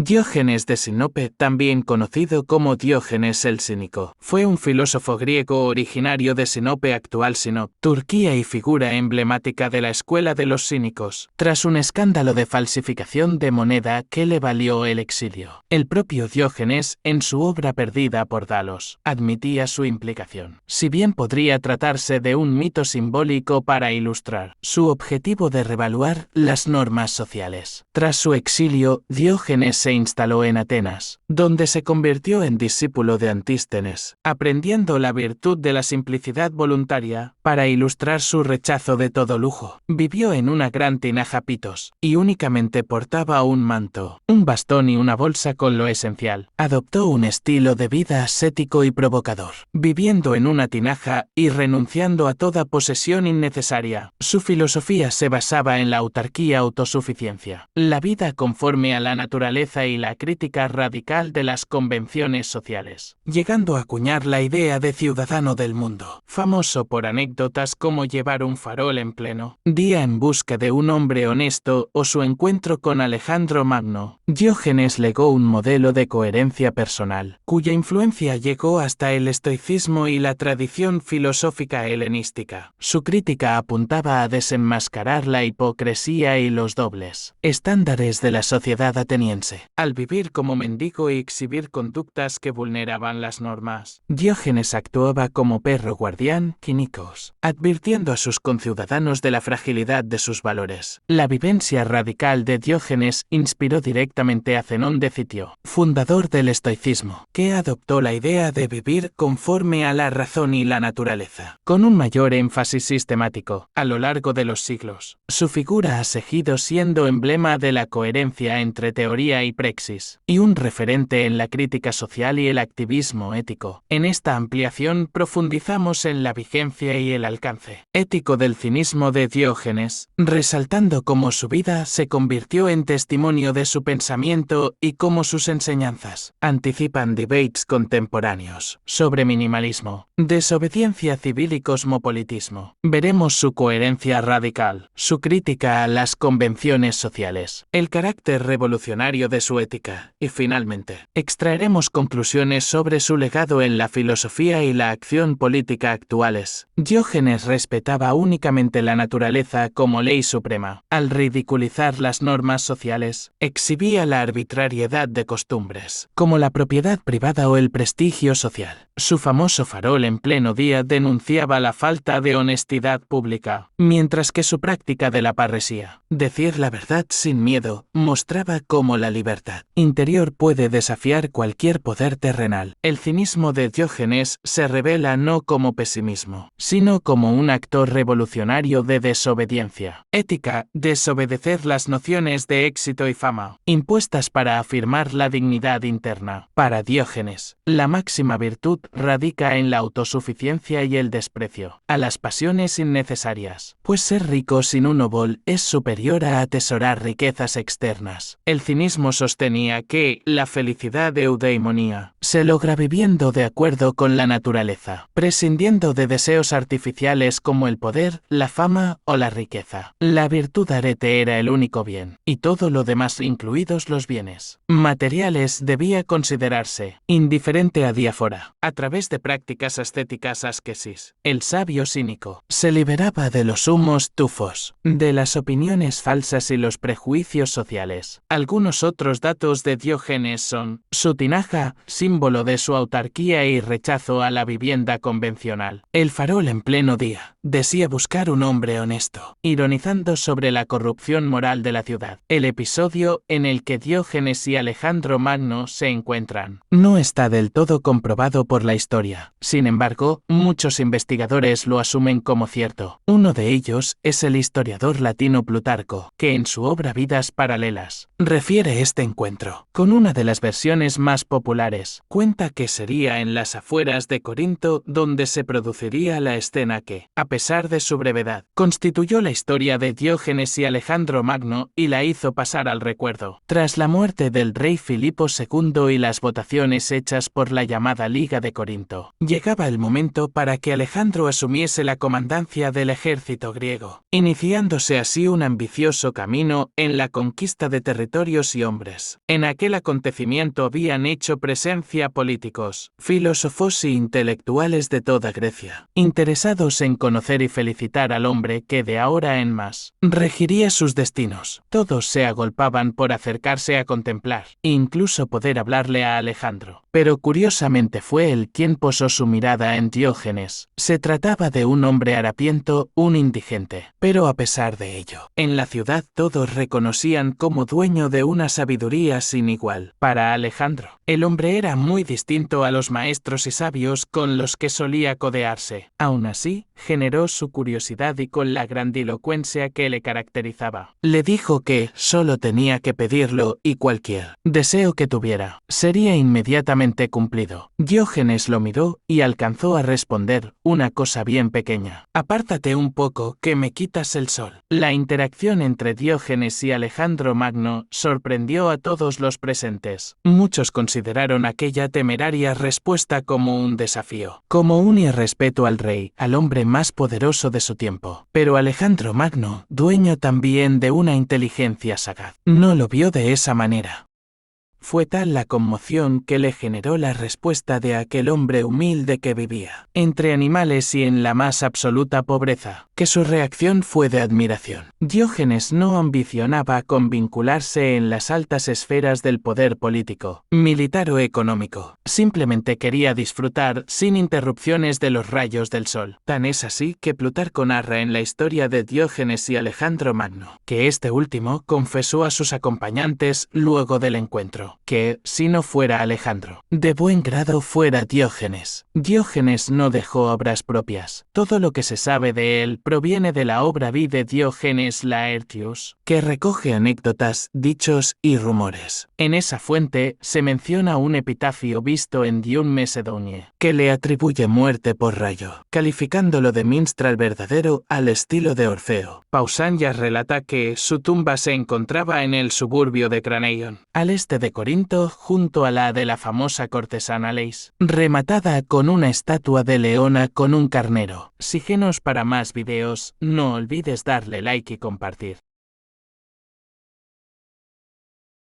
Diógenes de Sinope, también conocido como Diógenes el Cínico, fue un filósofo griego originario de Sinope, actual Sinop, Turquía, y figura emblemática de la escuela de los cínicos, tras un escándalo de falsificación de moneda que le valió el exilio. El propio Diógenes, en su obra Perdida por Dalos, admitía su implicación. Si bien podría tratarse de un mito simbólico para ilustrar su objetivo de revaluar las normas sociales. Tras su exilio, Diógenes se instaló en Atenas, donde se convirtió en discípulo de Antístenes, aprendiendo la virtud de la simplicidad voluntaria para ilustrar su rechazo de todo lujo. Vivió en una gran tinaja Pitos, y únicamente portaba un manto, un bastón y una bolsa con lo esencial. Adoptó un estilo de vida ascético y provocador, viviendo en una tinaja y renunciando a toda posesión innecesaria. Su filosofía se basaba en la autarquía, autosuficiencia, la vida conforme a la naturaleza y la crítica radical de las convenciones sociales, llegando a acuñar la idea de ciudadano del mundo, famoso por anécdotas como llevar un farol en pleno día en busca de un hombre honesto o su encuentro con Alejandro Magno. Diógenes legó un modelo de coherencia personal, cuya influencia llegó hasta el estoicismo y la tradición filosófica helenística. Su crítica apuntaba a desenmascarar la hipocresía y los dobles estándares de la sociedad ateniense. Al vivir como mendigo y exhibir conductas que vulneraban las normas, Diógenes actuaba como perro guardián, quínicos, advirtiendo a sus conciudadanos de la fragilidad de sus valores. La vivencia radical de Diógenes inspiró directamente a Zenón de Citio, fundador del estoicismo, que adoptó la idea de vivir conforme a la razón y la naturaleza, con un mayor énfasis sistemático. A lo largo de los siglos, su figura ha seguido siendo emblema de la coherencia entre teoría y praxis, y un referente en la crítica social y el activismo ético. En esta ampliación profundizamos en la vigencia y el alcance ético del cinismo de Diógenes, resaltando cómo su vida se convirtió en testimonio de su pensamiento y cómo sus enseñanzas anticipan debates contemporáneos sobre minimalismo, desobediencia civil y cosmopolitismo. Veremos su coherencia radical, su crítica a las convenciones sociales, el carácter revolucionario de su ética, y finalmente, extraeremos conclusiones sobre su legado en la filosofía y la acción política actuales. Diógenes respetaba únicamente la naturaleza como ley suprema. Al ridiculizar las normas sociales, exhibía la arbitrariedad de costumbres, como la propiedad privada o el prestigio social. Su famoso farol en pleno día denunciaba la falta de honestidad pública, mientras que su práctica de la parresía, decir la verdad sin miedo, mostraba cómo la libertad interior puede desafiar cualquier poder terrenal. El cinismo de Diógenes se revela no como pesimismo, sino como un actor revolucionario de desobediencia ética, desobedecer las nociones de éxito y fama, impuestas para afirmar la dignidad interna. Para Diógenes, la máxima virtud radica en la autosuficiencia y el desprecio a las pasiones innecesarias, pues ser rico sin un obol es superior a atesorar riquezas externas. El cinismo sostenía que la felicidad eudaimonía se logra viviendo de acuerdo con la naturaleza, prescindiendo de deseos artificiales como el poder, la fama o la riqueza. La virtud arete era el único bien, y todo lo demás, incluidos los bienes materiales, debía considerarse indiferente a diáfora. A través de prácticas ascéticas asquesis, el sabio cínico se liberaba de los humos tufos, de las opiniones falsas y los prejuicios sociales. Algunos otros datos de Diógenes son su tinaja, símbolo de su autarquía y rechazo a la vivienda convencional. El farol en pleno día, decía buscar un hombre honesto, ironizando sobre la corrupción moral de la ciudad. El episodio en el que Diógenes y Alejandro Magno se encuentran no está del todo comprobado por la historia. Sin embargo, muchos investigadores lo asumen como cierto. Uno de ellos es el historiador latino Plutarco, que en su obra Vidas Paralelas refiere este encuentro. Con una de las versiones más populares, cuenta que sería en las afueras de Corinto donde se produciría la escena que, a pesar pesar de su brevedad. Constituyó la historia de Diógenes y Alejandro Magno y la hizo pasar al recuerdo. Tras la muerte del rey Filipo II y las votaciones hechas por la llamada Liga de Corinto, llegaba el momento para que Alejandro asumiese la comandancia del ejército griego, iniciándose así un ambicioso camino en la conquista de territorios y hombres. En aquel acontecimiento habían hecho presencia políticos, filósofos y intelectuales de toda Grecia, interesados en conocer y felicitar al hombre que de ahora en más regiría sus destinos. Todos se agolpaban por acercarse a contemplar, e incluso poder hablarle a Alejandro. Pero curiosamente fue él quien posó su mirada en Diógenes. Se trataba de un hombre harapiento, un indigente. Pero a pesar de ello, en la ciudad todos reconocían como dueño de una sabiduría sin igual. Para Alejandro, el hombre era muy distinto a los maestros y sabios con los que solía codearse. Aún así, generó su curiosidad y con la grandilocuencia que le caracterizaba, le dijo que solo tenía que pedirlo y cualquier deseo que tuviera sería inmediatamente cumplido. Diógenes lo miró y alcanzó a responder una cosa bien pequeña: apártate un poco que me quitas el sol. La interacción entre Diógenes y Alejandro Magno sorprendió a todos los presentes. Muchos consideraron aquella temeraria respuesta como un desafío, como un irrespeto al rey, al hombre más poderoso de su tiempo. Pero Alejandro Magno, dueño también de una inteligencia sagaz, no lo vio de esa manera. Fue tal la conmoción que le generó la respuesta de aquel hombre humilde que vivía entre animales y en la más absoluta pobreza, que su reacción fue de admiración. Diógenes no ambicionaba con vincularse en las altas esferas del poder político, militar o económico. Simplemente quería disfrutar sin interrupciones de los rayos del sol. Tan es así que Plutarco narra en la historia de Diógenes y Alejandro Magno que este último confesó a sus acompañantes luego del encuentro que, si no fuera Alejandro, de buen grado fuera Diógenes. Diógenes no dejó obras propias. Todo lo que se sabe de él proviene de la obra vi de Diógenes Laertius, que recoge anécdotas, dichos y rumores. En esa fuente se menciona un epitafio visto en Dion Macedonie, que le atribuye muerte por rayo, calificándolo de minstrel verdadero al estilo de Orfeo. Pausanias relata que su tumba se encontraba en el suburbio de Craneion, al este de Corinto, junto a la de la famosa cortesana Leis, rematada con una estatua de leona con un carnero. Síguenos para más videos, no olvides darle like y compartir.